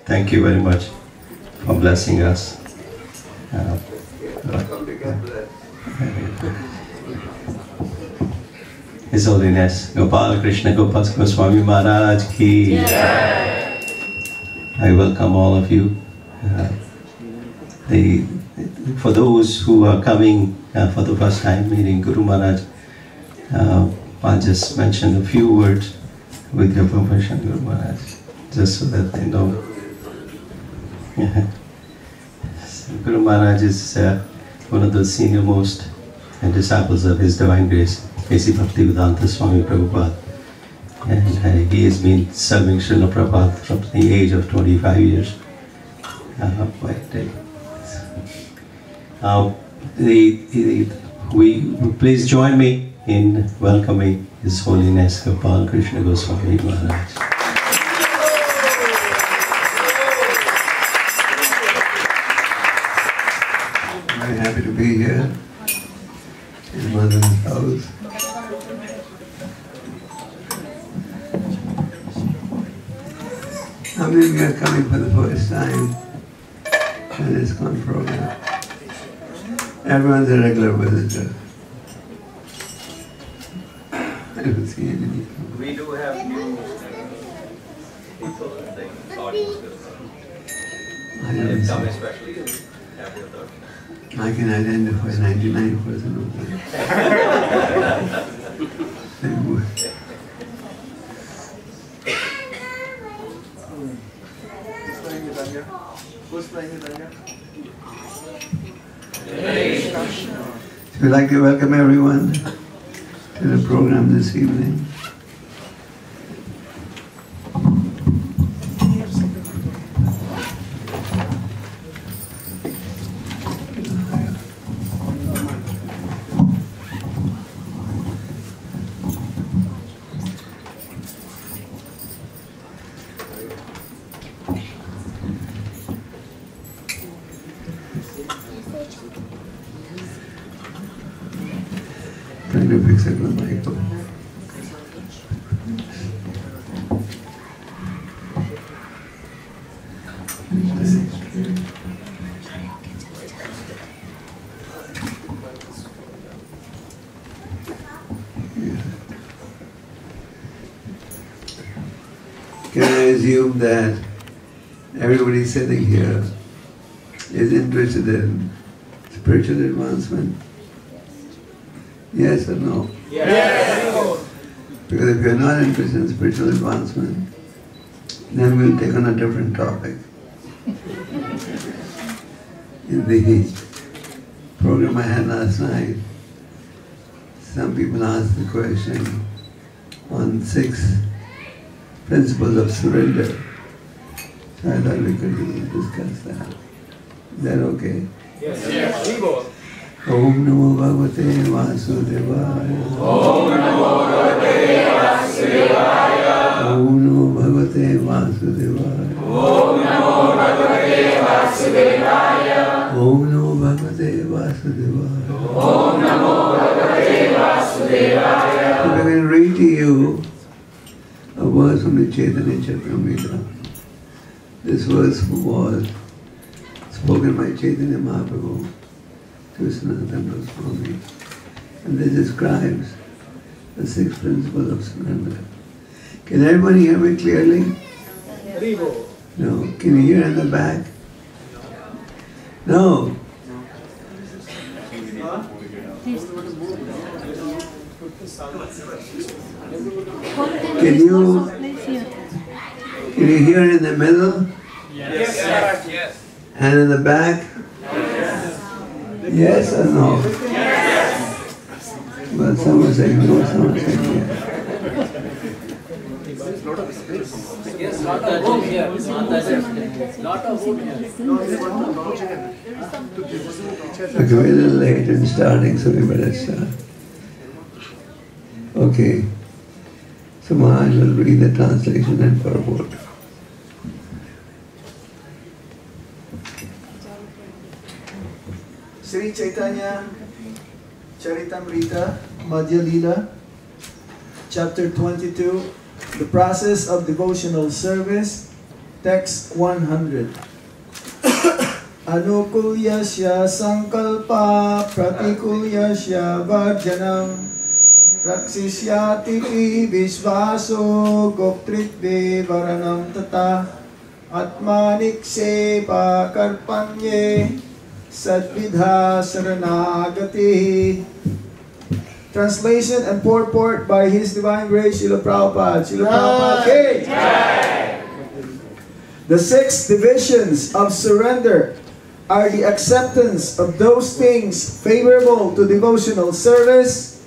Thank you very much for blessing us. His Holiness Gopal, Krishna Gopal Goswami Maharaj ki. I welcome all of you. For those who are coming for the first time meeting Guru Maharaj, I'll just mention a few words with your permission, Guru Maharaj, just so that they know. Guru Maharaj is one of the senior most disciples of His Divine Grace, A.C. Bhaktivedanta Swami Prabhupada. And he has been serving Srila Prabhupada from the age of 25 years. Please join me in welcoming His Holiness Gopal Krishna Goswami Maharaj. Very happy to be here in Mother's house. How many of you are coming for the first time to this program? Everyone's a regular visitor. I don't see any. We do have new people in the audience. They've come especially to have your talk. I can identify 99% of them. Who's playing with Anya? So we'd like to welcome everyone to the program this evening. Trying to fix it with Michael. Can I assume that everybody sitting here is interested in spiritual advancement? Yes or no? Yes! Because if you're not interested in spiritual advancement, then we'll take on a different topic. In the program I had last night, some people asked the question on 6 principles of surrender. So I thought we could discuss that. Is that okay? Yes. Yes. Om Namo Bhagavate Vasudevaya. Om Namo Bhagavate Vasudevaya. Om Namo Bhagavate Vasudevaya. Om Namo Bhagavate Vasudevaya. Om Namo Bhagavate Vasudevaya. Om Namo Bhagavate Vasudevaya. So I'm going to read to you a verse from the Chaitanya Charitamrita. This verse was spoken by Chaitanya Mahaprabhu to Sanatana Goswami, and this describes the 6 principles of surrender. Can everybody hear me clearly? No. Can you hear in the back? No. Can you hear in the middle? Yes. And in the back? Yes or no? Yes. Well, some are saying no, some are saying yes. Yes, lot of room here. Lot of room here. Okay, we're a little late in starting, so we better start. Okay. So Maharaj will read the translation and purport. Sri Chaitanya Charitamrita Madhya Lila, Chapter 22, the process of devotional service, text 100. Anukulyasya sankalpa pratikulyasya varjanam raksisyati vishvaso goptritve varanam tata atmaniksepa karpanye sadvidha saranagati. Translation and purport by His Divine Grace Srila Prabhupada. Srila Prabhupada Ki Jai. The 6 divisions of surrender are the acceptance of those things favorable to devotional service,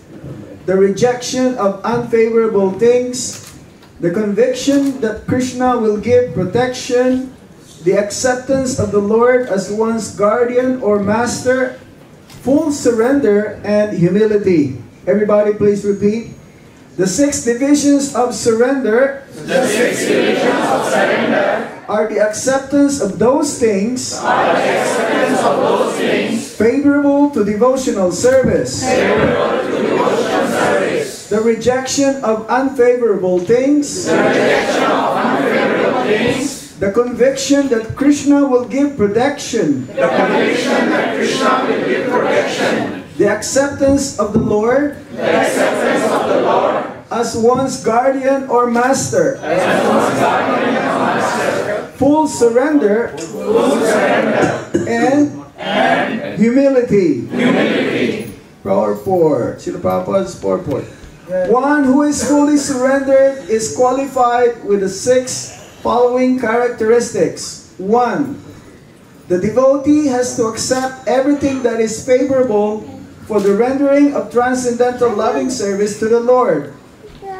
the rejection of unfavorable things, the conviction that Krishna will give protection, the acceptance of the Lord as one's guardian or master, full surrender, and humility. Everybody please repeat. The 6 divisions of surrender, are the acceptance of those things, favorable to devotional service, the rejection of unfavorable things, the conviction that Krishna will give protection, the acceptance of the Lord, as one's guardian or master, full surrender, and humility. Purport. Srila Prabhupada's purport. One who is fully surrendered is qualified with the 6 following characteristics. 1. The devotee has to accept everything that is favorable for the rendering of transcendental loving service to the Lord.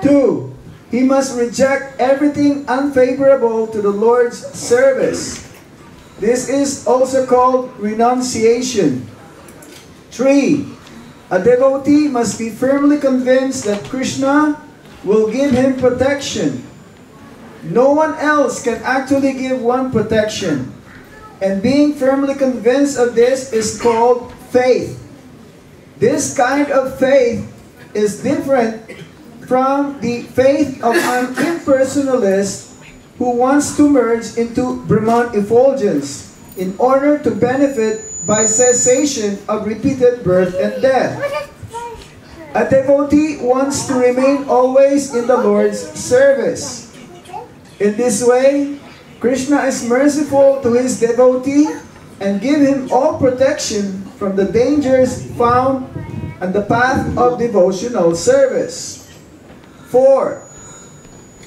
2. He must reject everything unfavorable to the Lord's service. This is also called renunciation. 3. A devotee must be firmly convinced that Krishna will give him protection. No one else can actually give one protection. And being firmly convinced of this is called faith. This kind of faith is different from the faith of an impersonalist who wants to merge into Brahman effulgence in order to benefit by cessation of repeated birth and death. A devotee wants to remain always in the Lord's service. In this way, Krishna is merciful to his devotee and give him all protection from the dangers found on the path of devotional service. 4.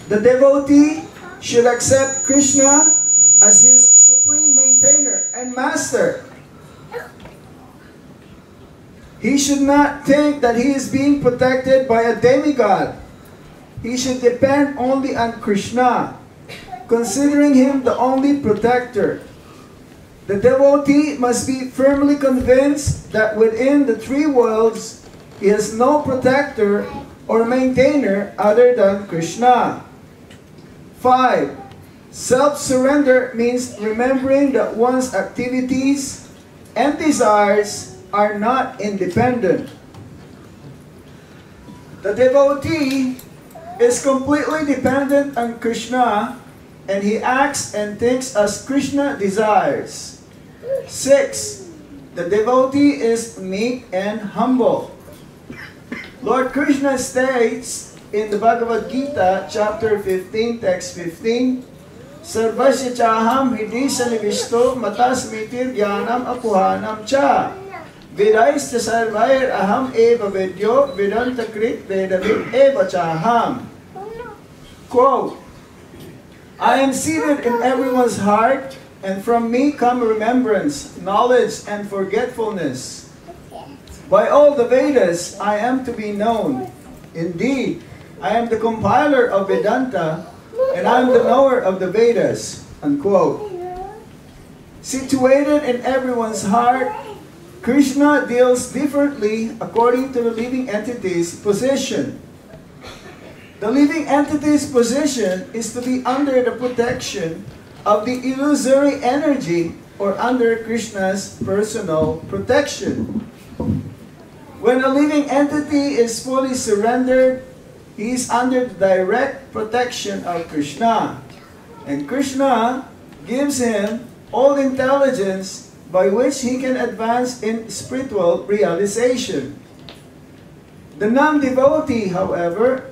The devotee should accept Krishna as his supreme maintainer and master. He should not think that he is being protected by a demigod. He should depend only on Krishna, considering him the only protector. The devotee must be firmly convinced that within the 3 worlds, he has no protector or maintainer other than Krishna. 5. Self-surrender means remembering that one's activities and desires are not independent. The devotee is completely dependent on Krishna, and he acts and thinks as Krishna desires. 6. The devotee is meek and humble. Lord Krishna states in the Bhagavad Gita, chapter 15, text 15, Sarvasya chaham hidisa nivishto matasmitir jnanam apuhanam cha vidaista sarvair aham eva vedyo vedantakrit vedavid eva chaham. Quote, I am seated in everyone's heart, and from me come remembrance, knowledge, and forgetfulness. By all the Vedas, I am to be known. Indeed, I am the compiler of Vedanta, and I am the knower of the Vedas. Unquote. Situated in everyone's heart, Krishna deals differently according to the living entity's position. The living entity's position is to be under the protection of the illusory energy or under Krishna's personal protection. When a living entity is fully surrendered, he is under the direct protection of Krishna. And Krishna gives him all intelligence by which he can advance in spiritual realization. The non-devotee, however,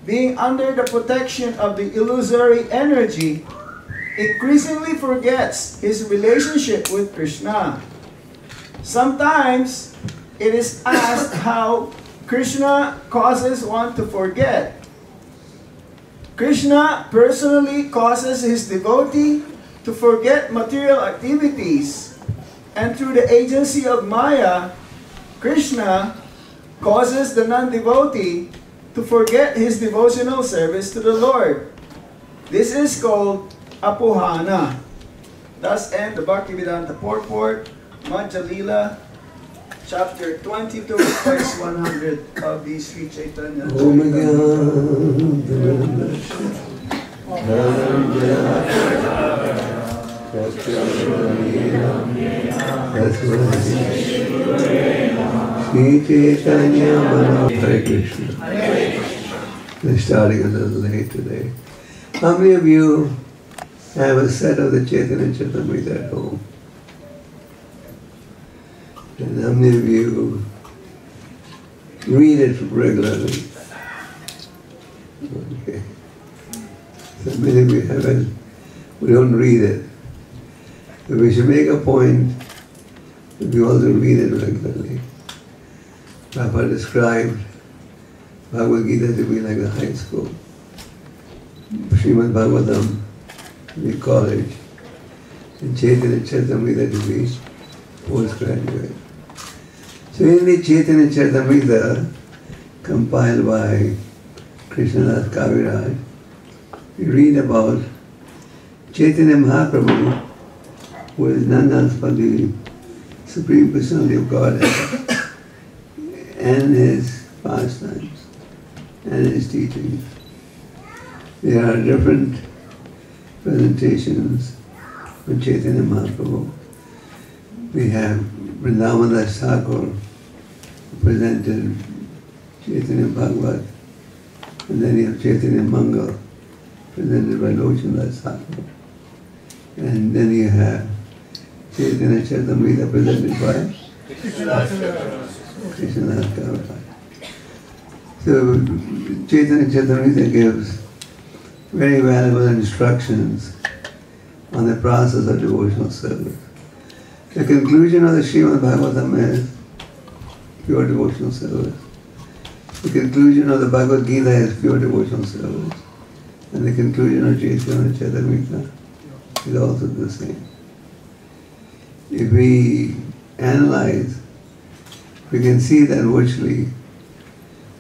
being under the protection of the illusory energy, increasingly forgets his relationship with Krishna. Sometimes it is asked how Krishna causes one to forget. Krishna personally causes his devotee to forget material activities, and through the agency of Maya, Krishna causes the non-devotee to forget his devotional service to the Lord. This is called apuhana. Thus end the Bhaktivedanta purport, Madhya Lila, chapter 22, verse 100 of the Sri Chaitanya Hare Krishna. We're starting a little late today. How many of you have a set of the Chaitanya Charitamrita at home? And how many of you read it regularly? Okay. So many of you haven't. We don't read it. But we should make a point that we also read it regularly. Prabhupada described Bhagavad Gita to be like a high school. Srimad Bhagavatam to be college. And Chaitanya Charitamrita to be postgraduate. So in the Chaitanya Charitamrita, compiled by Krishna Kaviraj, we read about Chaitanya Mahaprabhu, who is none else but the Supreme Personality of Godhead, and his pastimes, and his teachings. There are different presentations of Chaitanya Mahaprabhu. We have Vrindavan Thakur, who presented Chaitanya Bhagavat, and then you have Chaitanya Mangal, presented by Lochan Thakur. And then you have Chaitanya Charitamrita, presented by Krishna Kaviraj. So Chaitanya Charitamrita gives very valuable instructions on the process of devotional service. The conclusion of the Srimad Bhagavatam is pure devotional service. The conclusion of the Bhagavad Gita is pure devotional service. And the conclusion of Chaitanya Charitamrita is also the same. If we analyze, we can see that virtually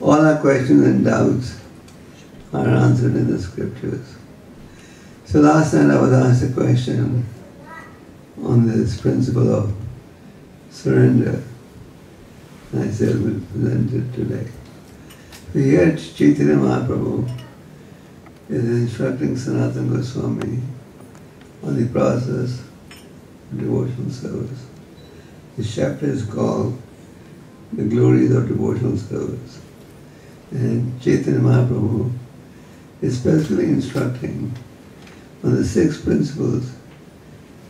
all our questions and doubts are answered in the scriptures. So last night I was asked a question on this principle of surrender, and I said we'll present it today. So here Chaitanya Mahaprabhu is instructing Sanatana Goswami on the process of devotional service. This chapter is called The Glories of Devotional Service. And Chaitanya Mahaprabhu is specifically instructing on the 6 principles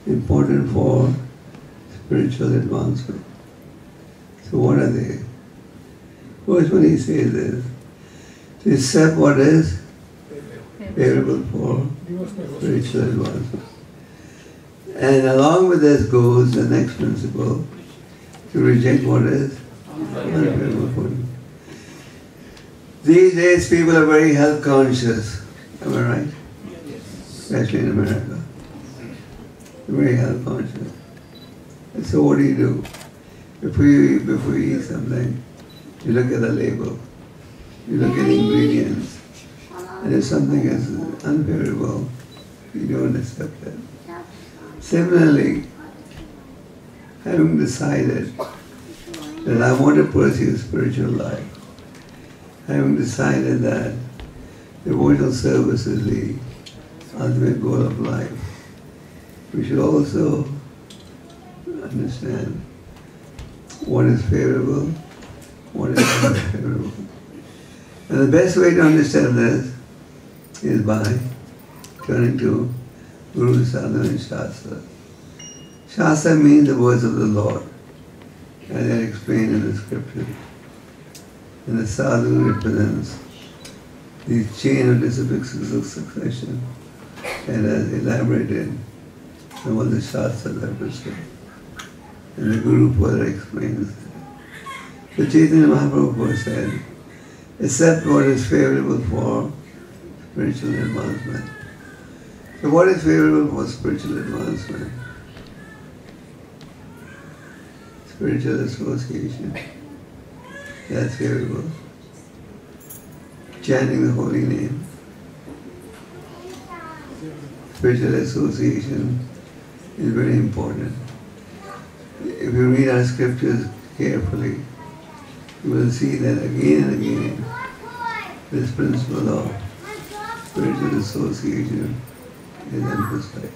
important for spiritual advancement. So what are they? First one he says is, to accept what is favorable for spiritual advancement. And along with this goes the next principle, to reject what is unfavorable for you. These days people are very health conscious, am I right? Especially in America. They're very health conscious. And so what do? Before you eat something, you look at the label, you look at the ingredients, and if something is unfavorable, you don't accept it. Similarly, having decided that I want to pursue spiritual life, having decided that devotional service is the ultimate goal of life, we should also understand what is favorable, what is unfavorable. And the best way to understand this is by turning to Guru, Sadhu and Shastra. Shastra means the words of the Lord, as they are explained in the scriptures. And the Sadhu represents the chain of disciplic succession and as elaborated on what the Shastras represent. And the Guru further explains that. So Chaitanya Mahaprabhu said, accept what is favorable for spiritual advancement. So what is favorable for spiritual advancement? Spiritual association. That's favorable. Chanting the holy name. Spiritual association is very important. If you read our scriptures carefully, you will see that again and again this principle of spiritual association is emphasized.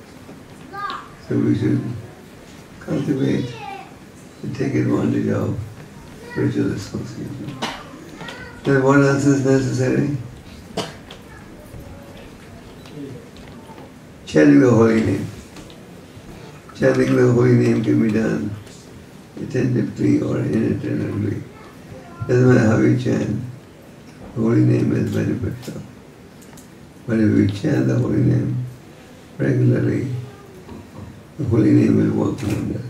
So we should cultivate and take advantage of spiritual association. Then what else is necessary? Chanting the holy name. Chanting the holy name can be done attentively or inattentively. Doesn't matter how you chant, the holy name is beneficial. But if you chant the holy name regularly, the holy name will work wonders.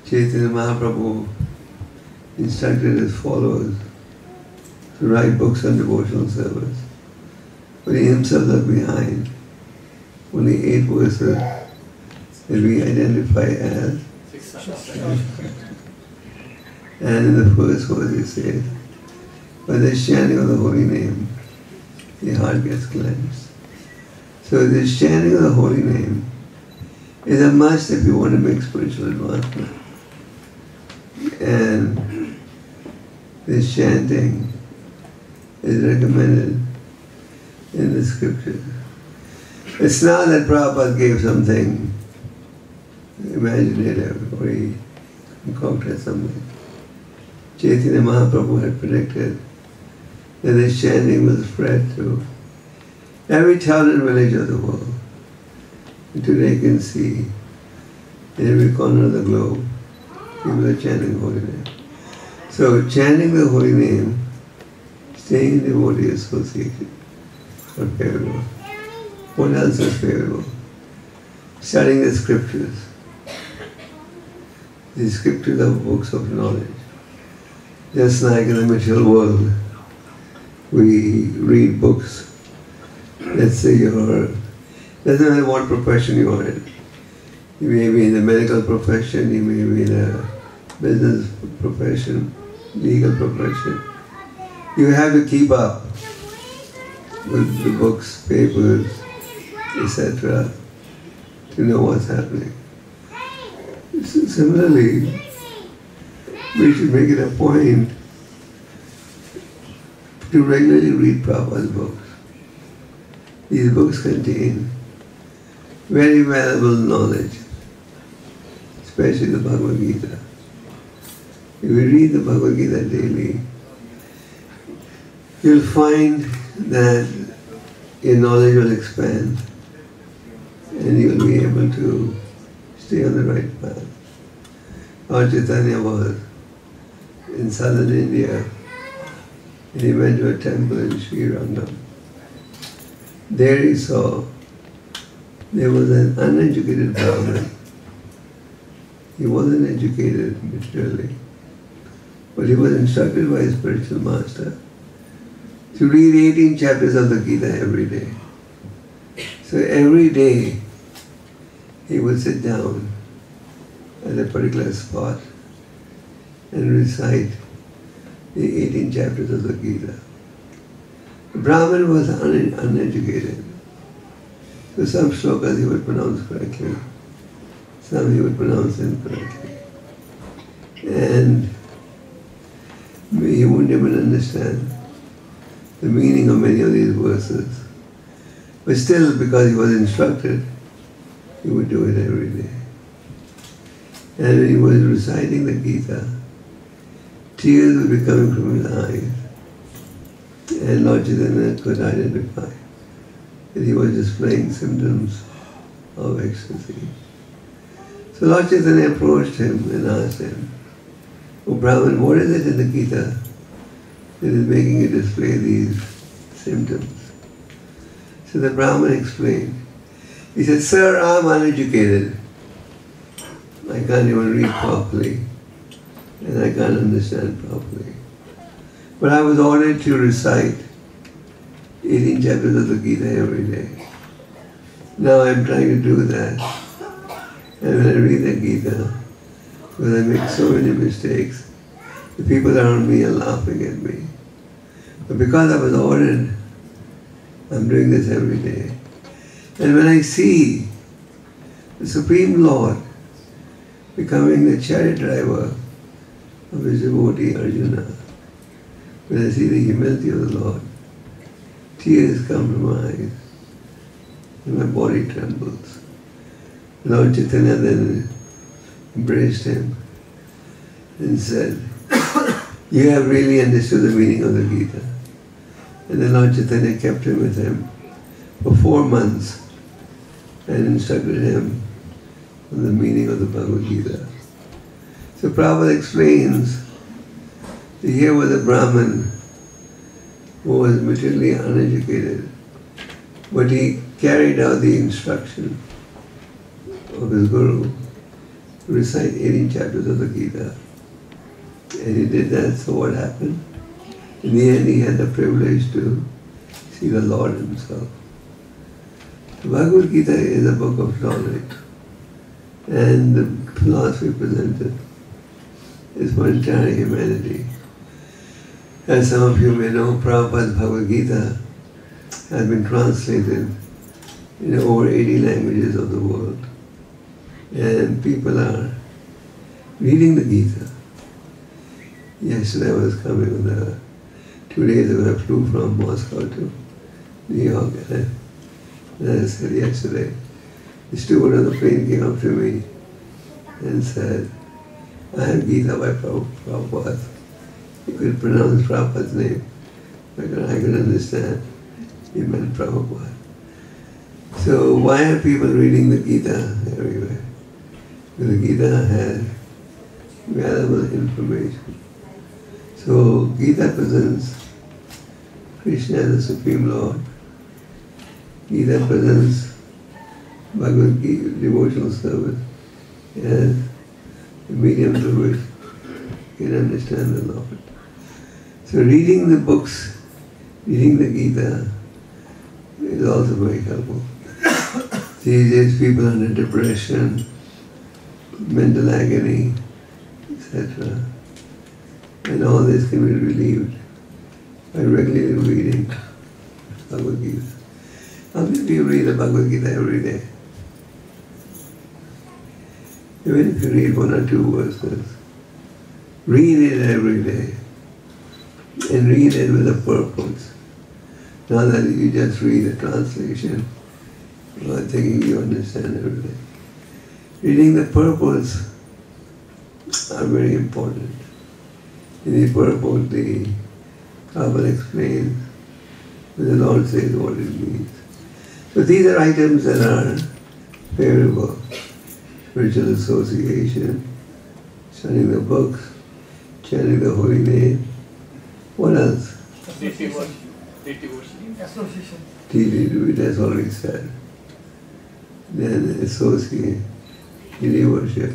Chaitanya Mahaprabhu instructed his followers to write books on devotional service. But he himself left behind only 8 verses that we identify as. And in the first verse he says, by the chanting of the holy name, the heart gets cleansed. So this chanting of the holy name is a must if you want to make spiritual advancement. And this chanting is recommended in the scriptures. It's not that Prabhupada gave something imaginative or he concocted something. Chaitanya Mahaprabhu had predicted that this chanting will spread to every town and village of the world. And today you can see in every corner of the globe, people are chanting the holy name. So chanting the holy name, staying in devotee association are favorable. What else is favorable? Studying the scriptures. The scriptures are books of knowledge. Just like in the material world, we read books. Let's say doesn't matter what profession you are in. You may be in the medical profession, you may be in a business profession, legal profession. You have to keep up with the books, papers, etc. to know what's happening. Similarly, we should make it a point to regularly read Prabhupada's books. These books contain very valuable knowledge, especially the Bhagavad Gita. If you read the Bhagavad Gita daily, you'll find that your knowledge will expand and you'll be able to stay on the right path. Our Chaitanya was in southern India and he went to a temple in Sri Rangam. There he saw there was an uneducated Brahmin. He wasn't educated materially, but he was instructed by his spiritual master to read 18 chapters of the Gita every day. So every day he would sit down at a particular spot and recite the 18 chapters of the Gita. The Brahmin was uneducated. So some shlokas he would pronounce correctly, some he would pronounce incorrectly. And he wouldn't even understand the meaning of many of these verses. But still, because he was instructed, he would do it every day. And when he was reciting the Gita, tears would be coming from his eyes. And Lord Chaitanya could identify that he was displaying symptoms of ecstasy. So Lord Chaitanya approached him and asked him, "Oh Brahman, what is it in the Gita that is making you display these symptoms?" So the Brahman explained. He said, "Sir, I am uneducated. I can't even read properly, and I can't understand properly. But I was ordered to recite 18 chapters of the Gita every day. Now I am trying to do that. And when I read the Gita, because I make so many mistakes, the people around me are laughing at me. But because I was ordered, I'm doing this every day. And when I see the Supreme Lord becoming the chariot driver of his devotee Arjuna, when I see the humility of the Lord, tears come to my eyes and my body trembles. Lord Chaitanya then embraced him and said, "You have really understood the meaning of the Gita." And then Lord Chaitanya kept him with him for 4 months and instructed him on the meaning of the Bhagavad Gita. So Prabhupada explains that here was a Brahman who was materially uneducated, but he carried out the instruction of his Guru to recite 18 chapters of the Gita. And he did that, so what happened? In the end, he had the privilege to see the Lord himself. The Bhagavad Gita is a book of knowledge, and the philosophy presented is for entire humanity. As some of you may know, Prabhupada's Bhagavad Gita has been translated in over 80 languages of the world. And people are reading the Gita. Yesterday I was coming on 2 days ago I flew from Moscow to New York, and I said yesterday, the steward on the plane came up to me and said, "I have Gita by Prabhupada." He could pronounce Prabhupada's name. I could understand. He meant Prabhupada. So why are people reading the Gita everywhere? Because the Gita has valuable information. So Gita presents Krishna as the Supreme Lord. Gita presents Bhagavad Gita, devotional service, as the medium through which you can understand the Lord. So reading the books, reading the Gita is also very helpful. These days people under depression, mental agony, etc. And all this can be relieved by regularly reading Bhagavad Gita. How many of you read the Bhagavad Gita every day? Even if you read 1 or 2 verses, read it every day. And read it with a purpose. Not that you just read a translation or thinking you understand everything. Reading the purpose are very important. In the purport, the Prabhupada explains, the Lord says what it means. So these are items that are favorable. Spiritual association, studying the books, chanting the holy name. What else? Association. That's already said. Then associate, deity worship.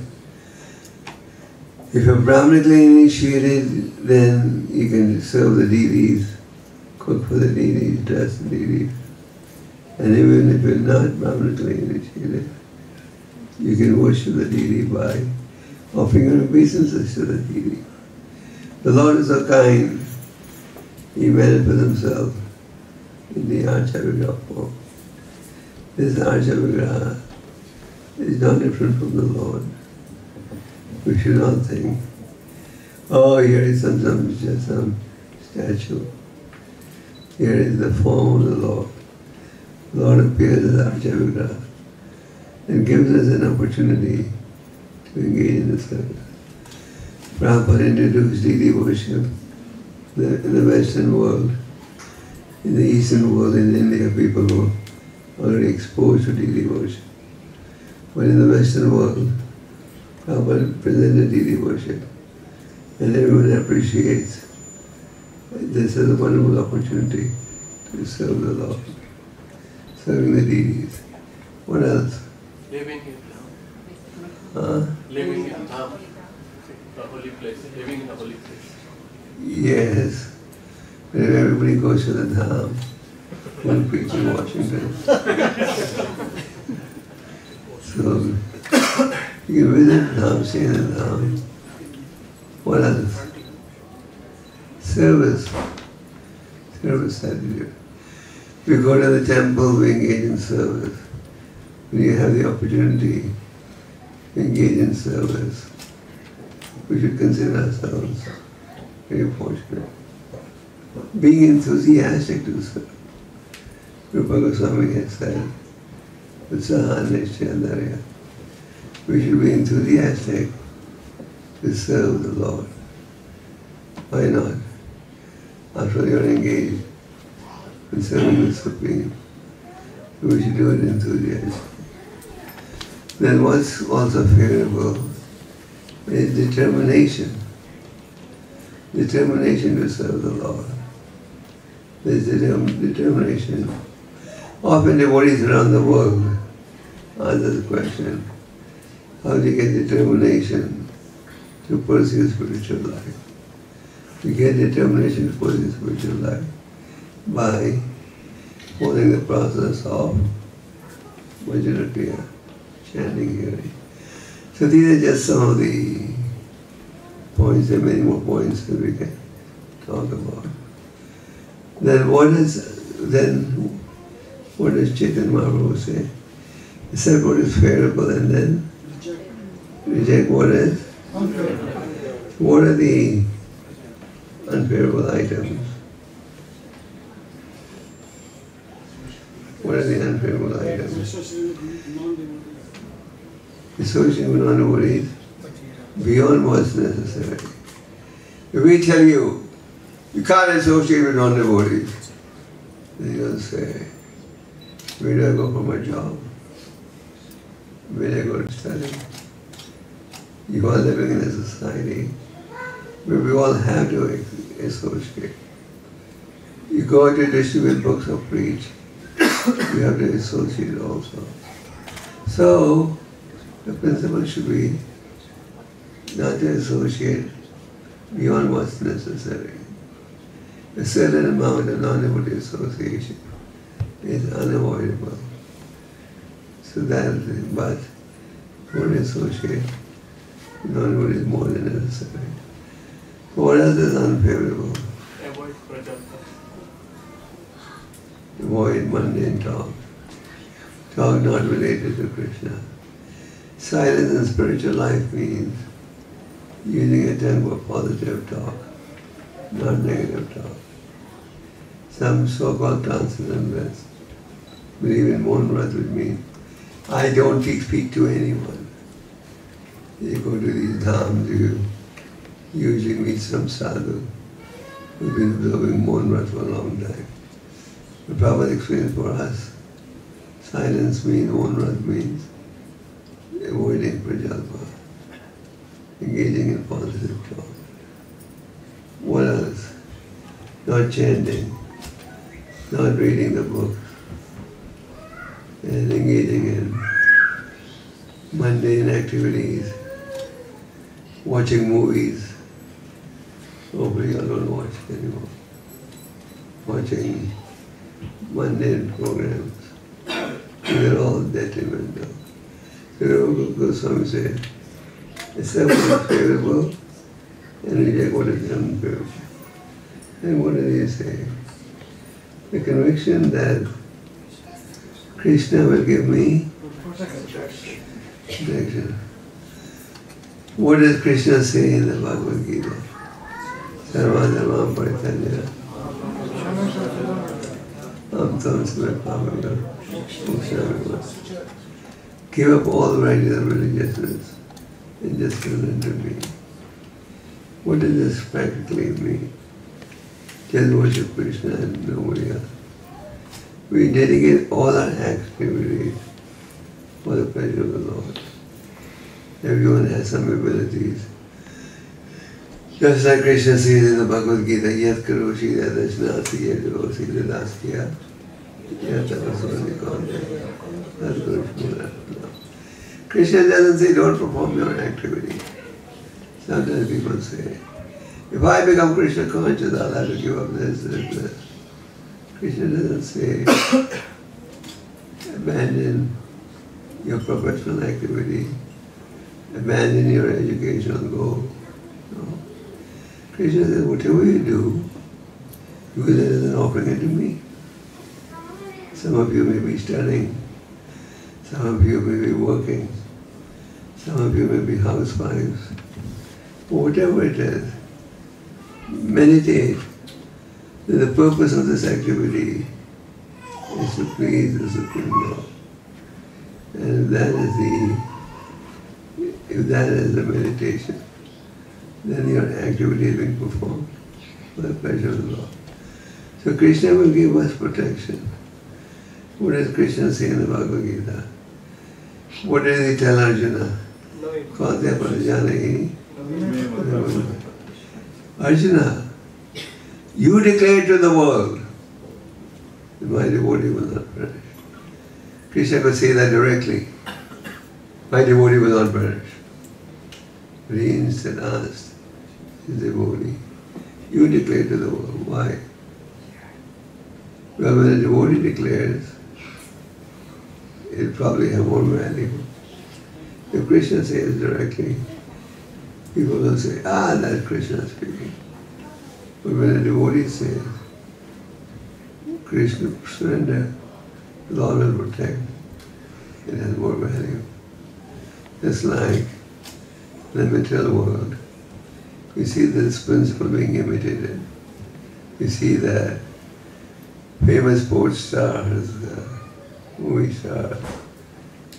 If you're Brahmanically initiated, then you can serve the deities, cook for the deities, dress the deities. And even if you're not Brahmanically initiated, you can worship the deity by offering your obeisances to the deity. The Lord is so kind, He manifests Himself in the Archa Vigraha form. This Archa Vigraha is not different from the Lord. We should not think, oh, here is just some statue. Here is the form of the Lord. The Lord appears as Archa Vigraha and gives us an opportunity to engage in the service. Prabhupada introduced deity worship in the Western world. In the Eastern world, in India, people were already exposed to deity worship. But in the Western world, Prabhupada presented deity worship, and everyone appreciates this as a wonderful opportunity to serve the Lord, serving the deities. What else? Living in Dham. Living in Dham, the holy place. Living in the holy place. Yes. But if everybody goes to the Dham, one preach in Washington. So you can visit Dham, see the Dham. What else? Service. Service that you do. We go to the temple, we engage in service. When you have the opportunity to engage in service, we should consider ourselves very fortunate. Being enthusiastic to serve. Rupa Goswami has said, Utsaha Nishchandarya. We should be enthusiastic to serve the Lord. Why not? After all, you're engaged in serving the Supreme, we should do it enthusiastically. Then what's also favorable is determination. Determination to serve the Lord. There's determination. Often devotees around the world answer the question, how do you get determination to pursue spiritual life? You get determination to pursue spiritual life by following the process of Vajrakriya, chanting, hearing. So these are just some of the points. There are many more points that we can talk about. Then what does Chaitanya Mahaprabhu say? He said what is favorable and then reject what is unfavorable. What are the unfavorable items? What are the unfavorable items? Association with non-devotees beyond what's necessary. If we tell you, you can't associate with non-devotees, then you'll say, where do I go for my job? Where do I go to study? You are living in a society where we all have to associate. You go out to distribute books or preach, you have to associate also. So, the principle should be not to associate beyond what's necessary. A certain amount of non-devotee association is unavoidable. So that is it. But don't associate non-devotee is more than necessary. What else is unfavorable? Avoid prajalpa. Avoid mundane talk. Talk not related to Krishna. Silence in spiritual life means using a tongue for positive talk, not negative talk. Some so-called transcendentalists believe in Monrat, which means I don't speak to anyone. You go to these dhams, you usually meet some sadhu who've been observing Monrat for a long time. The Prabhupada explains for us, silence means, Monrat means avoiding prajalpa, engaging in positive talk. What else? Not chanting, not reading the books, and engaging in mundane activities, watching movies. Hopefully I don't watch anymore. Watching mundane programs. They're all detrimental. So Goswami said, accept what is favorable and reject what is unfavorable. And what did he say? The conviction that Krishna will give me protection. What does Krishna say in the Bhagavad Gita? Sarvadharma paritanya. Give up all varieties of religiousness and just surrender to me. What does this practically mean? Just worship Krishna and nobody else. We dedicate all our activities for the pleasure of the Lord. Everyone has some abilities. Just like Krishna says in the Bhagavad Gita, Yat karoshi yadashnasi yadosi yadaskya yat tapasvani konde Yat karoshi. Krishna doesn't say don't perform your activity. Sometimes people say, if I become Krishna conscious, I'll have to give up this. Krishna doesn't say abandon your professional activity, abandon your educational goal. No. Krishna says, whatever you do it as an offering unto me. Some of you may be studying, some of you may be working, some of you may be housewives, or whatever it is. Meditate that the purpose of this activity is to please the Supreme Lord. And if that is the meditation, then your activity is being performed for the pleasure of the Lord. So Krishna will give us protection. What does Krishna say in the Bhagavad Gita? What did he tell Arjuna? Arjuna, you declare to the world that my devotee will not perish. Krishna could say that directly. My devotee will not perish. But he instead asked his devotee, you declare to the world. Why? Well, when a devotee declares, it'll probably have more value. If Krishna says directly, people will say, that's Krishna speaking. But when a devotee says, Krishna surrender, the Lord will protect, it has more value. Just like in the material world, you see this principle being imitated. You see that famous sports stars, movie stars,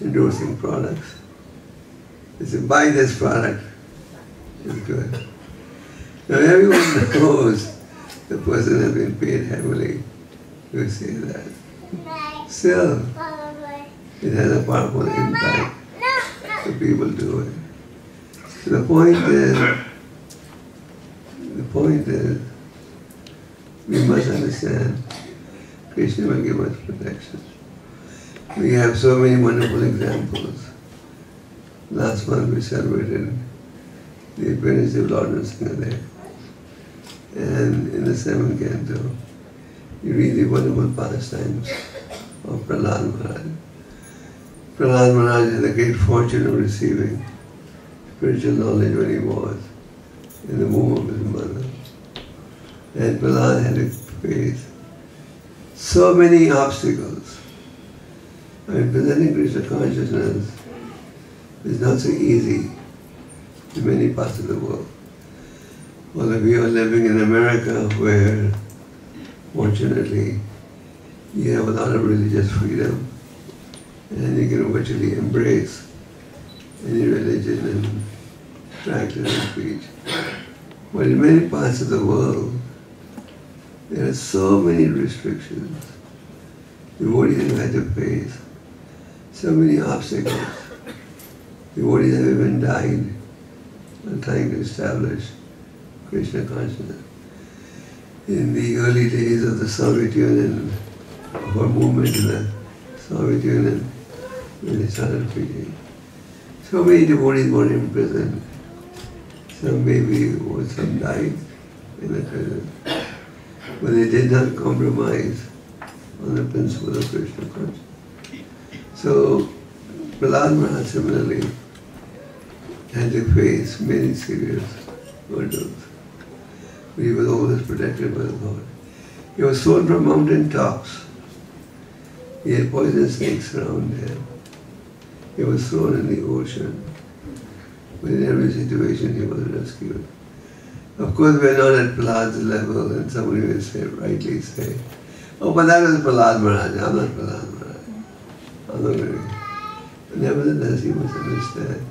endorsing products. They say, buy this product, it's good. Now everyone knows the person has been paid heavily to say that. Still, it has a powerful impact so people do it. So the point is, we must understand Krishna will give us protection. We have so many wonderful examples. Last month we celebrated the appearance of Lord Nrsimha there. And in the 7th canto, you read the wonderful pastimes of Prahlad Maharaj. Prahlad Maharaj had the great fortune of receiving spiritual knowledge when he was in the womb of his mother. And Prahlad had to face so many obstacles. Presenting Krishna consciousness is not so easy in many parts of the world. All of you are living in America where, fortunately, you have a lot of religious freedom and you can virtually embrace any religion and practice and preach. But in many parts of the world, there are so many restrictions. Devotees have had to face so many obstacles. Devotees have even died while trying to establish Krishna consciousness. In the early days of the Soviet Union, of our movement in the Soviet Union, when they started preaching, so many devotees were imprisoned. Some some died in the prison. But they did not compromise on the principle of Krishna consciousness. So Prahlad Maharaj similarly had to face many serious hurdles. But he was always protected by the Lord. He was thrown from mountain tops. He had poisonous snakes around him. He was thrown in the ocean. But in every situation he was rescued. Of course we are not at Prahlad's level, and somebody will say, rightly say, oh, but that was Prahlad Maharaj. I'm not Prahlad Maharaj. I'm not going to. But nevertheless, he must understand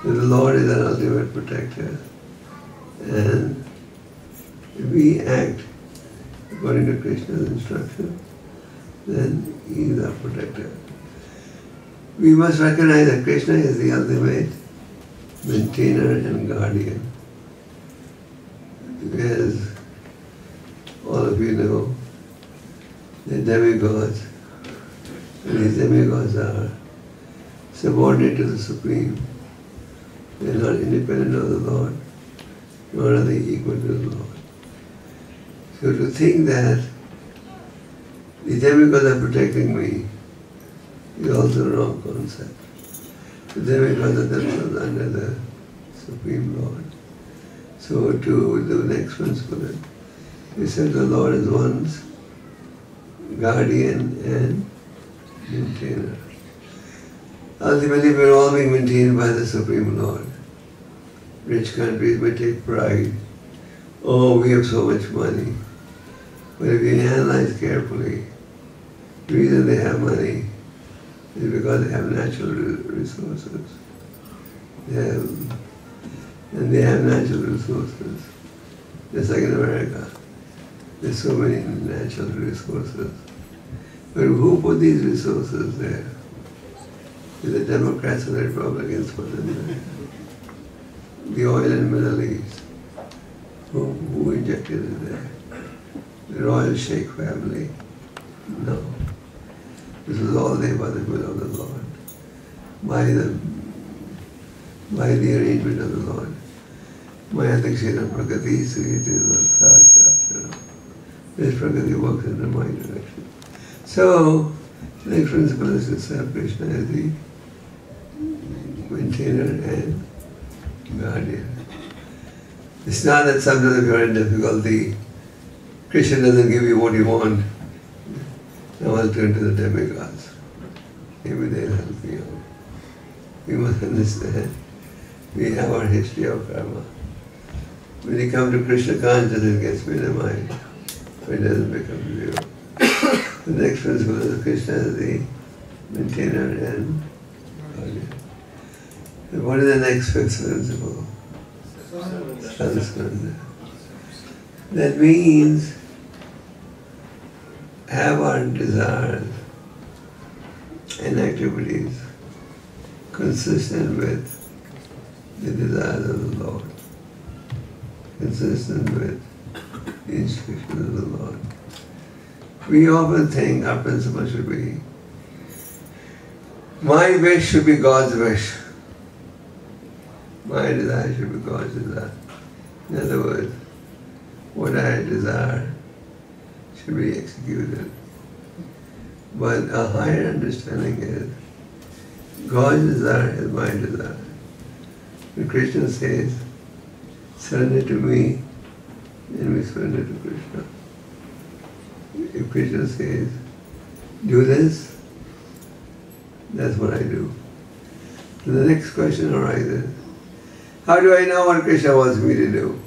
that the Lord is our ultimate protector. And if we act according to Krishna's instruction, then he is our protector. We must recognize that Krishna is the ultimate maintainer and guardian. As all of you know, the demigods, and these demigods are subordinate to the Supreme. They are not independent of the Lord, nor are they equal to the Lord. So to think that the demigods are protecting me is also a wrong concept. The demigods are themselves under the Supreme Lord. So to the next principle, we said the Lord is one's guardian and maintainer. Ultimately, we're all being maintained by the Supreme Lord. Rich countries may take pride. Oh, we have so much money. But if you analyze carefully, the reason they have money is because they have natural resources. And they have natural resources. Just like in America, there's so many natural resources. But who put these resources there? The Democrats and the Republicans put them there. The oil in the Middle East. Who injected it there? The royal sheikh family? No. This was all there by the will of the Lord. By the arrangement of the Lord. Maya Dakshina Prakati Sugiti Sacha. This Prakati works in the mind direction. So, the next principle is to serve Krishna as the maintainer and guardian. It's not that sometimes if you're in difficulty, Krishna doesn't give you what you want. Now I'll turn to the demigods. Maybe they'll help me out. We must understand. We have our history of karma. When you come to Krishna consciousness, it gets minimized. But it doesn't become zero. The next principle is Krishna is the maintainer and guardian. And what is the next fifth principle? Sadhusmanda. That means have our desires and activities consistent with the desires of the Lord, consistent with the instructions of the Lord. We often think our principle should be, my wish should be God's wish. My desire should be God's desire. In other words, what I desire should be executed. But a higher understanding is, God's desire is my desire. When Krishna says, surrender to me, and we surrender to Krishna. If Krishna says, do this, that's what I do. So the next question arises, how do I know what Krishna wants me to do?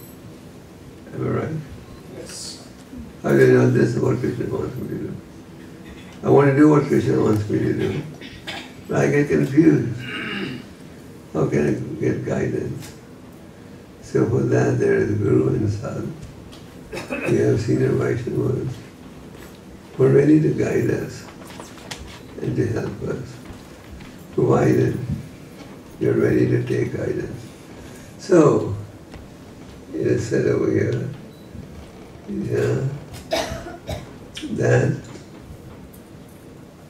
Am I right? Yes. How do I know this is what Krishna wants me to do? I want to do what Krishna wants me to do. But I get confused. How can I get guidance? So for that there is Guru and Sadhu. We have senior Vaishnavas who are ready to guide us and to help us, provided you're ready to take guidance. So, it is said over here, that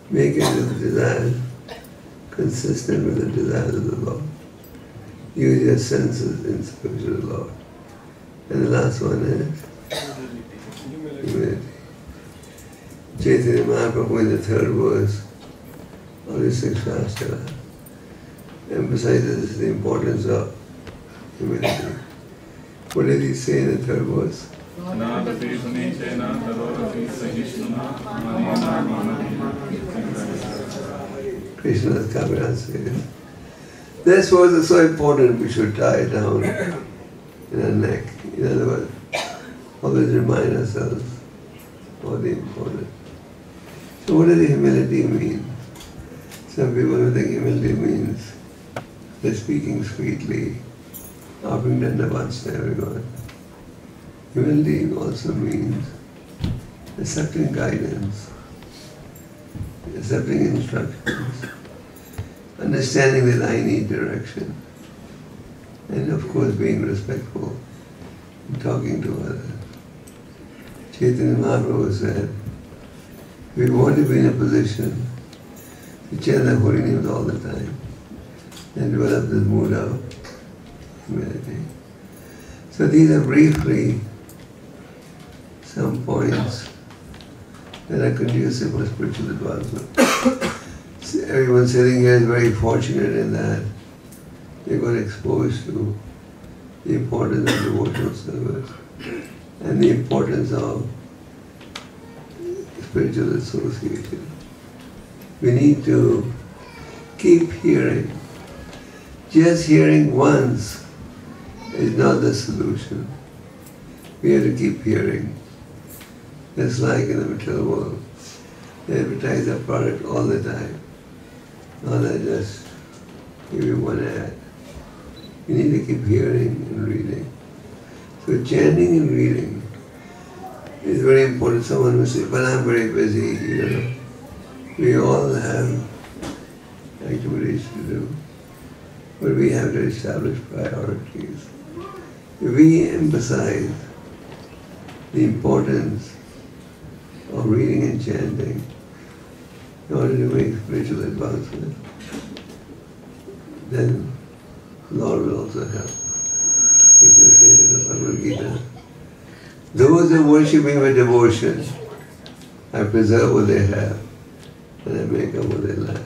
making the desires consistent with the desires of the Lord. Use your senses in service of the Lord. And the last one is humility. Chaitanya Mahaprabhu in the third verse of the sixth Shastra emphasizes the importance of humility. What did he say in the third verse? Krishna's Kavira says, this verse is so important we should tie it down in our neck. In other words, always remind ourselves of the importance. So what does humility mean? Some people think humility means the speaking sweetly, offering dandavats to everyone. Humility also means accepting guidance, accepting instructions, understanding that I need direction, and of course being respectful and talking to others. Chaitanya Mahaprabhu said, we want to be in a position to chant the holy names all the time and develop this mood of humility. So these are briefly some points that are conducive for spiritual advancement. Everyone sitting here is very fortunate in that they got exposed to the importance of devotional service and the importance of spiritual association. We need to keep hearing. Just hearing once is not the solution. We have to keep hearing. Just like in the material world, they advertise their product all the time. Not that just give you one ad. You need to keep hearing and reading. So chanting and reading is very important. Someone will say, but I'm very busy, you know. We all have activities to do, but we have to establish priorities. If we emphasize the importance of reading and chanting in order to make spiritual advancement, then the Lord will also help. Krishna said in the Bhagavad Gita, those who worship me with devotion, I preserve what they have and I make up what they lack.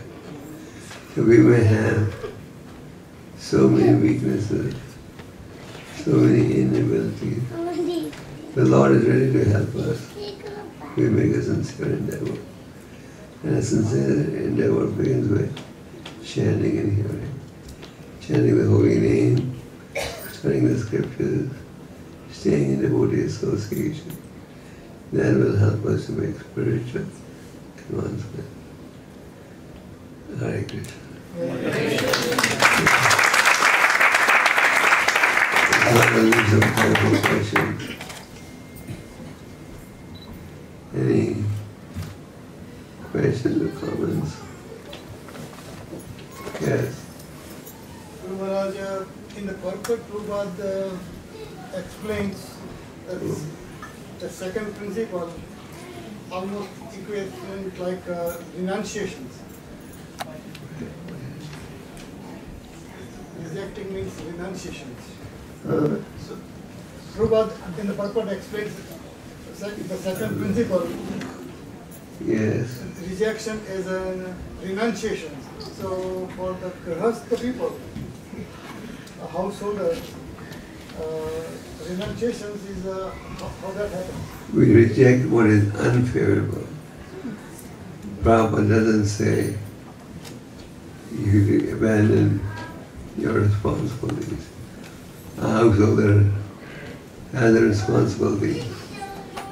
So we may have so many weaknesses, so many inabilities. The Lord is ready to help us. We make a sincere endeavor. And a sincere endeavor begins with chanting and hearing. Chanting the holy name, studying the scriptures, staying in devotee association. That will help us to make spiritual advancement. Hare Krishna. I will leave some time for questions. Any questions or comments? Yes. Guru Maharaj, in the Purport Prabhupada explains that the second principle almost equates like renunciations. Rejecting means renunciations. So Prabhupada in the Purport explains the second principle. Yes. Rejection is a renunciation. So for the Grahastha people, householders, renunciations is how that happens. We reject what is unfavorable. Prabhupada doesn't say you abandon your responsibilities. A householder has a responsibility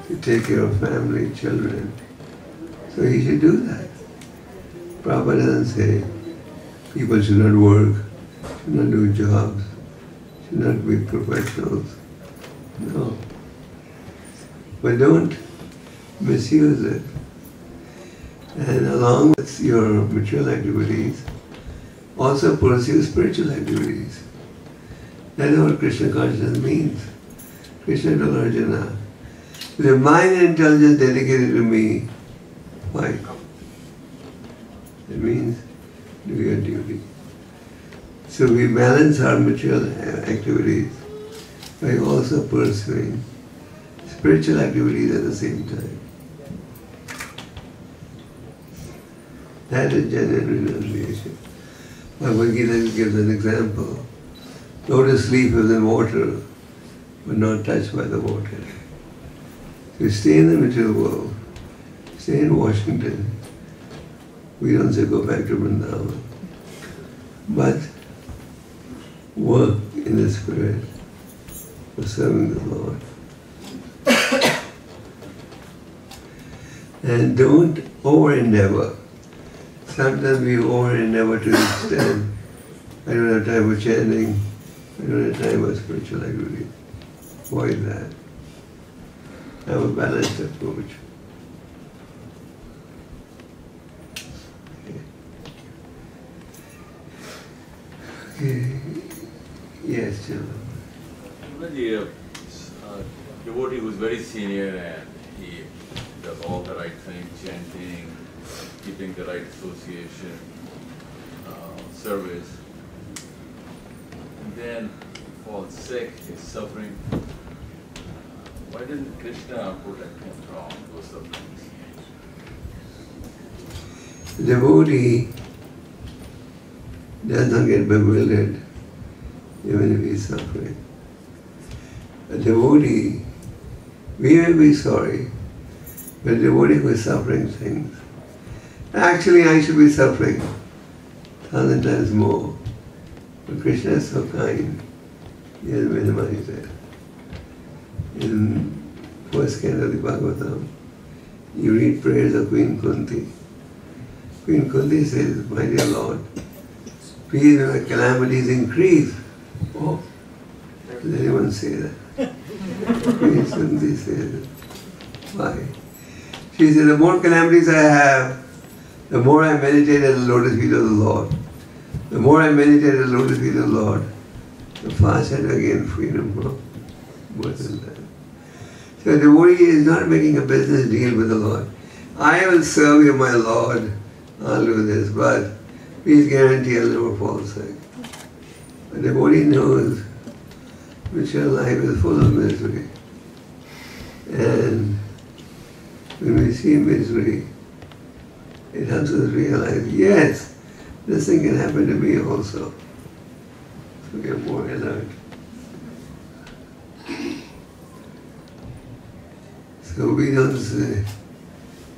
to take care of family, children. So he should do that. Prabhupada doesn't say people should not work, should not do jobs, should not be professionals. No. But don't misuse it. And along with your material activities, also pursue spiritual activities. That is what Krishna consciousness means. Krishna told Arjuna, the mind and intelligence dedicated to me, why? It means do your duty. So we balance our material activities by also pursuing spiritual activities at the same time. That is genuine renunciation. Bhagavad Gita gives an example. Lotus leaf is in water, but not touched by the water. So stay in the material world, stay in Washington. We don't say go back to Vrindavan. But work in the spirit for serving the Lord. And don't over-endeavor. Sometimes we over-endeavor to the extent, I don't have time for chanting, I don't have time for spiritual activity. Avoid that. Have a balanced approach. Okay. Yes, Children. The devotee who is very senior and he does all the right things, chanting, keeping the right association, service, and then falls sick, is suffering. Why didn't Krishna protect him from those sufferings? The devotee does not get bewildered even if he is suffering. A devotee, we may be sorry, but a devotee who is suffering thinks, actually I should be suffering 1,000 times more. But Krishna is so kind, he has minimized it. In first canto of the Bhagavatam, you read prayers of Queen Kunti. Queen Kunti says, my dear Lord, please when my calamities increase. Oh, does anyone say that? Queen Kunti says, why? She said, the more calamities I have, the more I meditate at the lotus feet of the Lord. The more I meditate at the lotus feet of the Lord, the faster I gain freedom from more than that. So the devotee is not making a business deal with the Lord. I will serve you, my Lord. I'll do this, but please guarantee I'll never fall sick. A devotee knows which your life is full of misery. And when we see misery, it helps us realize, yes, this thing can happen to me also. So we are more alert. So we don't say,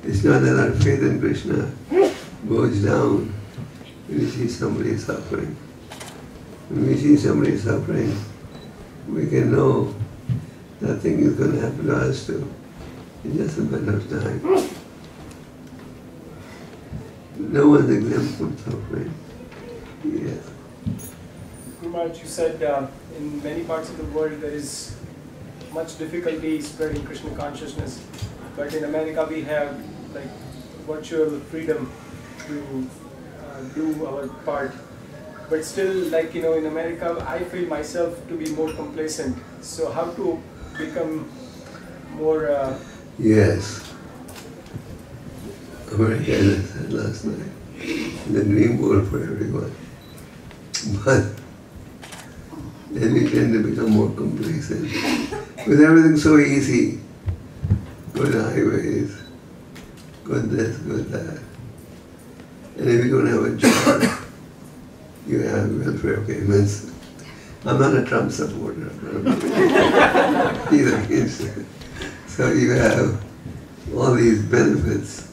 it's not that our faith in Krishna goes down when we see somebody suffering. When we see somebody suffering, we can know that thing is going to happen to us too. It's just a matter of time. No one's exempt from suffering. Yes. Guru Maharaj, you said in many parts of the world there is much difficulty spreading Krishna consciousness, but in America we have like virtual freedom to do our part. But still, like in America, I feel myself to be more complacent. So how to become more? Yes. America said last night, the dream world for everyone. But then we tend to become more complacent. With everything so easy, good highways, good this, good that. And if you don't have a job, you have welfare payments. I'm not a Trump supporter. He's against it. So you have all these benefits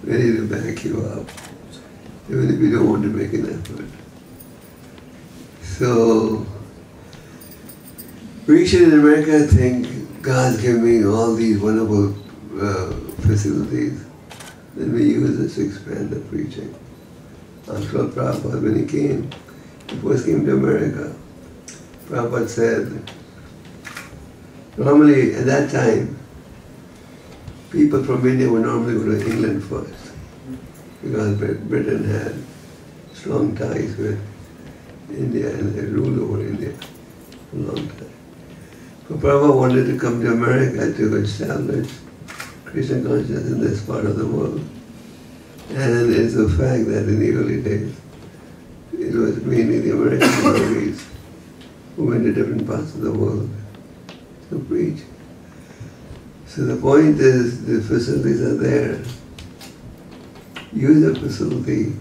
ready to back you up, even if you don't want to make an effort. So, we should in America think God's given me all these wonderful facilities, then we use this to expand the preaching. After all, Prabhupada, when he first came to America, Prabhupada said, normally at that time, people from India would normally go to England first, because Britain had strong ties with India and they ruled over India for a long time. So Prabhupada wanted to come to America to establish Krishna consciousness in this part of the world. And it's a fact that in the early days, it was mainly the American devotees who went to different parts of the world to preach. So the point is, the facilities are there. Use the facility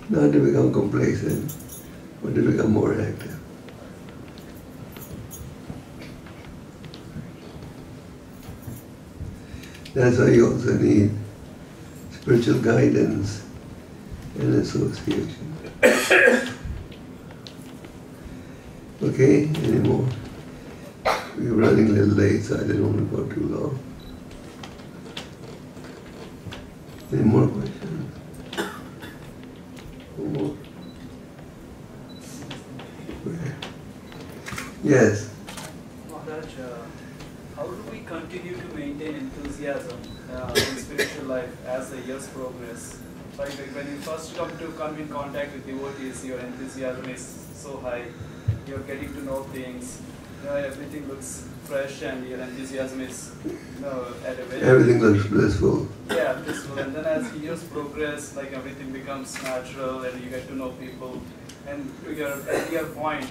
not to become complacent, but to become more active. That's why you also need spiritual guidance and association. Okay, any more? We're running a little late, so I didn't want to go too long. Any more questions? One more? Yes. Maharaj, how do we continue to maintain enthusiasm in spiritual life as the years progress? Like when you first come in contact with devotees, your enthusiasm is so high. You're getting to know things. Everything looks fresh, and your enthusiasm is at a very everything looks blissful. Yeah, blissful. And then as years progress, like everything becomes natural, and you get to know people. And to your point,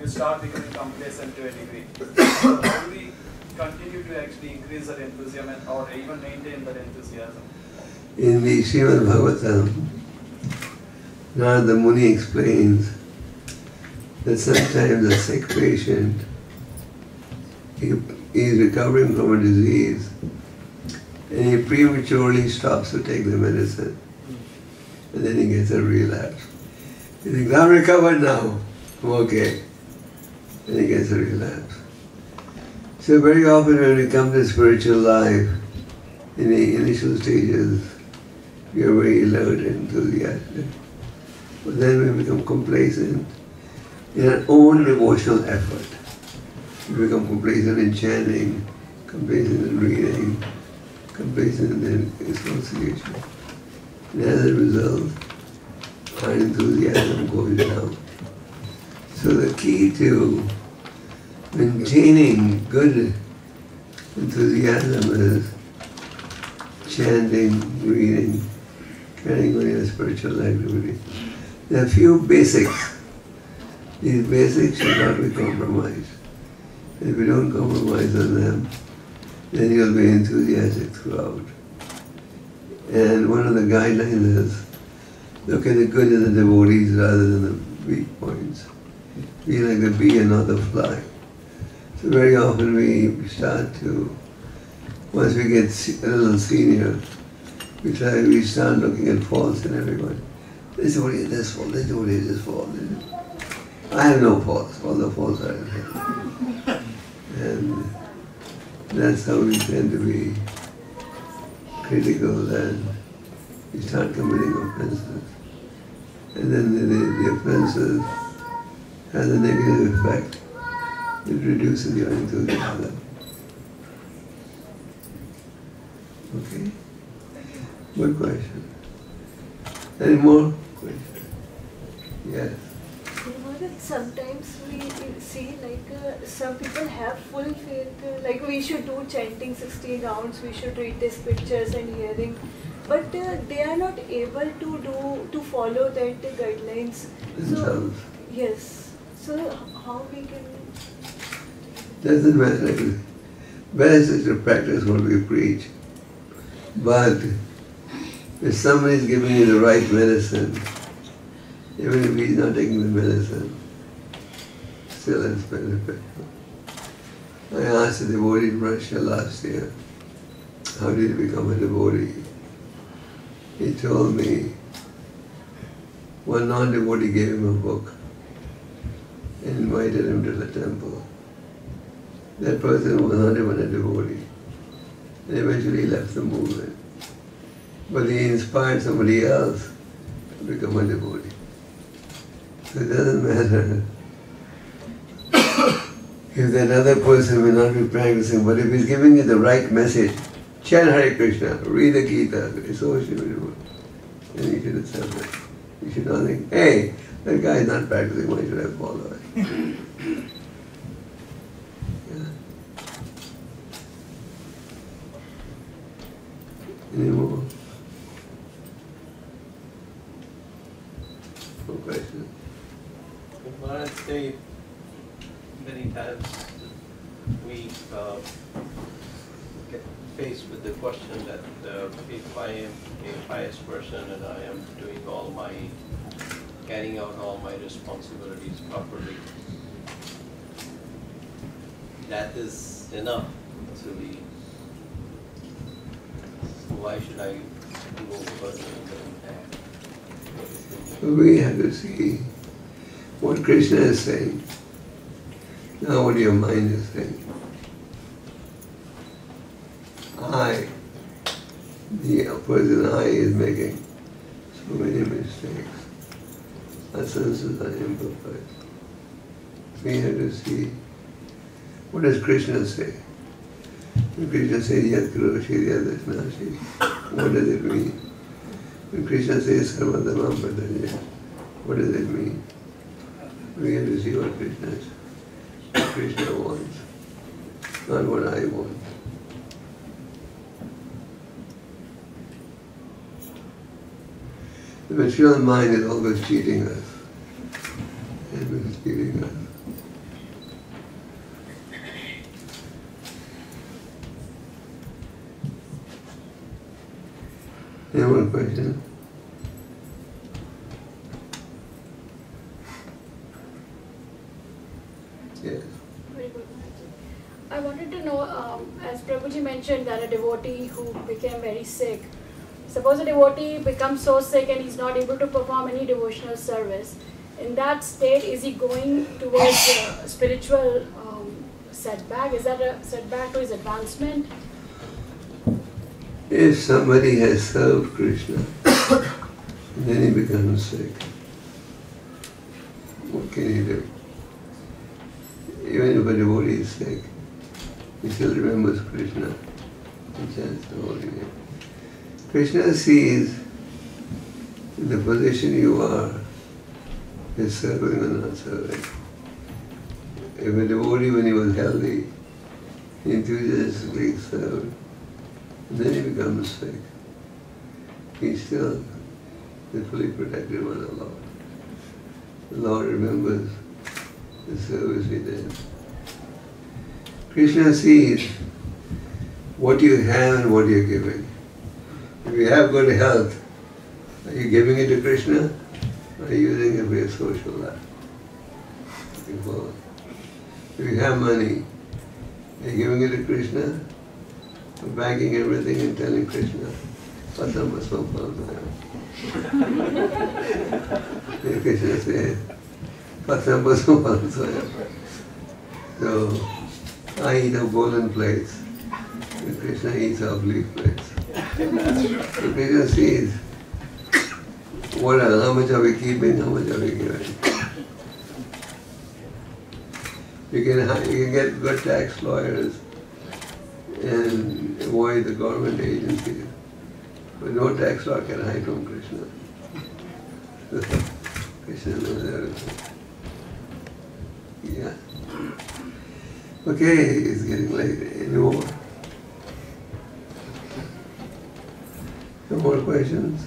you start becoming complacent to a degree. So how do we continue to actually increase that enthusiasm or even maintain that enthusiasm? In the Srimad Bhagavatam, Narada Muni explains that sometimes a sick patient, he is recovering from a disease, and he prematurely stops to take the medicine, and then he gets a relapse. He thinks, I'm recovered now, I'm okay. And he gets a relapse. So very often when we come to spiritual life, in the initial stages, we are very alert and enthusiastic. But then we become complacent in our own devotional effort. We become complacent in chanting, complacent in reading, complacent in association. And as a result, our enthusiasm goes down. So the key to maintaining good enthusiasm is chanting, reading, carrying on your spiritual activity. There are a few basics. These basics should not be compromised. If you don't compromise on them, then you'll be enthusiastic throughout. And one of the guidelines is, look at the good in the devotees rather than the weak points. Be like the bee and not the fly. So very often we start to, once we get a little senior, we start looking at faults in everyone. This devotee is this fault, this devotee is this fault. I have no faults, all the faults are in him. And that's how we tend to be critical, and we start committing offenses. And then the offenses has a negative effect. It reduces your enthusiasm. Okay? Good question. Any more questions? Yes. Sometimes we see some people have full faith, like we should do chanting 16 rounds, we should read these pictures and hearing, but they are not able to follow that guidelines. Themselves. So, yes. So how we can... Doesn't matter. Best is to practice what we preach. But if somebody is giving you the right medicine, even if he's not taking the medicine, still it's beneficial. I asked a devotee in Russia last year, how did he become a devotee? He told me one non-devotee gave him a book and invited him to the temple. That person was not even a devotee, and eventually left the movement. But he inspired somebody else to become a devotee. So it doesn't matter if that other person may not be practicing, but if he's giving you the right message, chant Hare Krishna, read the Gita, associate with him, then you should accept it. You should not think, hey, that guy is not practicing, why should I follow it? Any more? No questions? Maharaj, say many times we get faced with the question that if I am a pious person and I am doing carrying out all my responsibilities properly, that is enough to be. Why should I go further than that? We have to see what Krishna is saying, not what your mind is saying. The person I is making so many mistakes. Our senses are imperfect. We have to see, what does Krishna say? When Krishna says, Yat Karo Shirya Dasnashi, what does it mean? When Krishna says Sarvadhamam Pradanya, what does it mean? We have to see what Krishna wants, not what I want. The material mind is always cheating us. It is cheating us. Any more questions? Yes. Very good. I wanted to know, as Prabhuji mentioned, that a devotee who became very sick, suppose a devotee becomes so sick and he's not able to perform any devotional service, in that state, is he going towards a spiritual setback? Is that a setback to his advancement? If somebody has served Krishna, then he becomes sick. What can he do? Even if a devotee is sick, he still remembers Krishna and chants the holy name. Krishna sees in the position you are, is serving or not serving. If a devotee, when he was healthy, enthusiastically served, then he becomes sick, he's still fully protected by the Lord. The Lord remembers the service he did. Krishna sees what you have and what you're giving. If you have good health, are you giving it to Krishna? Or are you using it for your social life? If you have money, are you giving it to Krishna? Or banking everything and telling Krishna, Krishna says, so I eat of golden plates, and Krishna eats of leaf plates. So Krishna sees how much are we keeping, how much are we giving. You can get good tax lawyers and avoid the government agencies, but no tax law can hide from Krishna. Krishna knows everything. Yeah. Okay, it's getting late. Any more? No more questions?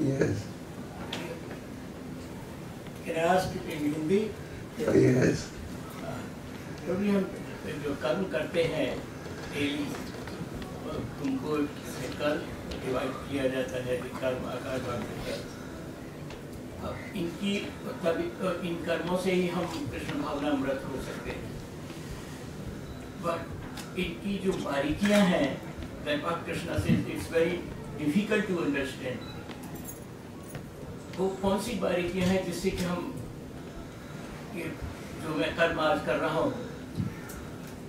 Yes. Can I ask in Hindi? Yes. क्योंकि हम जो कर्म करते हैं daily तुमको कर्म divide किया जाता है कर्म अकर्म अब इनकी मतलब इन कर्मों से ही हम कृष्ण भावनामृत हो सकते हैं बट इनकी जो बारीकियां हैं that Krishna say it's very difficult to understand वो कौन सी बारीकियां हैं जिससे कि हम ये जो मैं कर्म आज कर रहा हूँ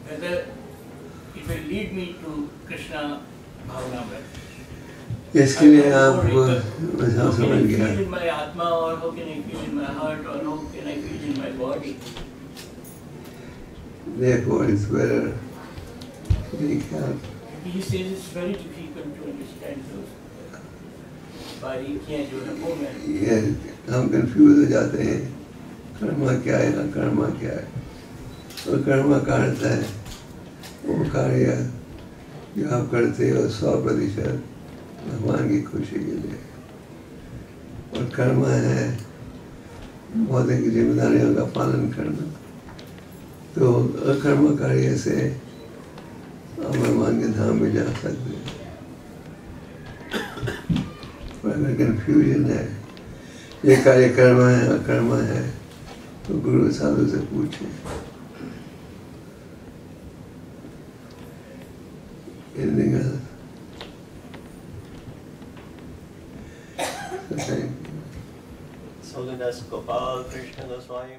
whether it will lead me to Krishna भावनामृत इसके लिए आप समझ गया in my atma or how can I feel in my heart or how can I feel in my body therefore it's better to be careful he says it's very difficult to understand those बारीकियां जो है वो मैं हम confuse हो जाते हैं कर्मा क्या है अकर्मा क्या है और कर्मा का अर्थ है वो कार्य जो आप करते हो 100% भगवान की खुशी के लिए और कर्मा है भौतिक जिम्मेदारियों का पालन करना तो अकर्मा कार्य से आप भगवान के धाम में जा सकते हैं और अगर कन्फ्यूजन है ये कार्य कर्मा है अकर्मा है तो गुरु साधु से पूछें anything else? So Holiness Gopal, Krishna Goswami.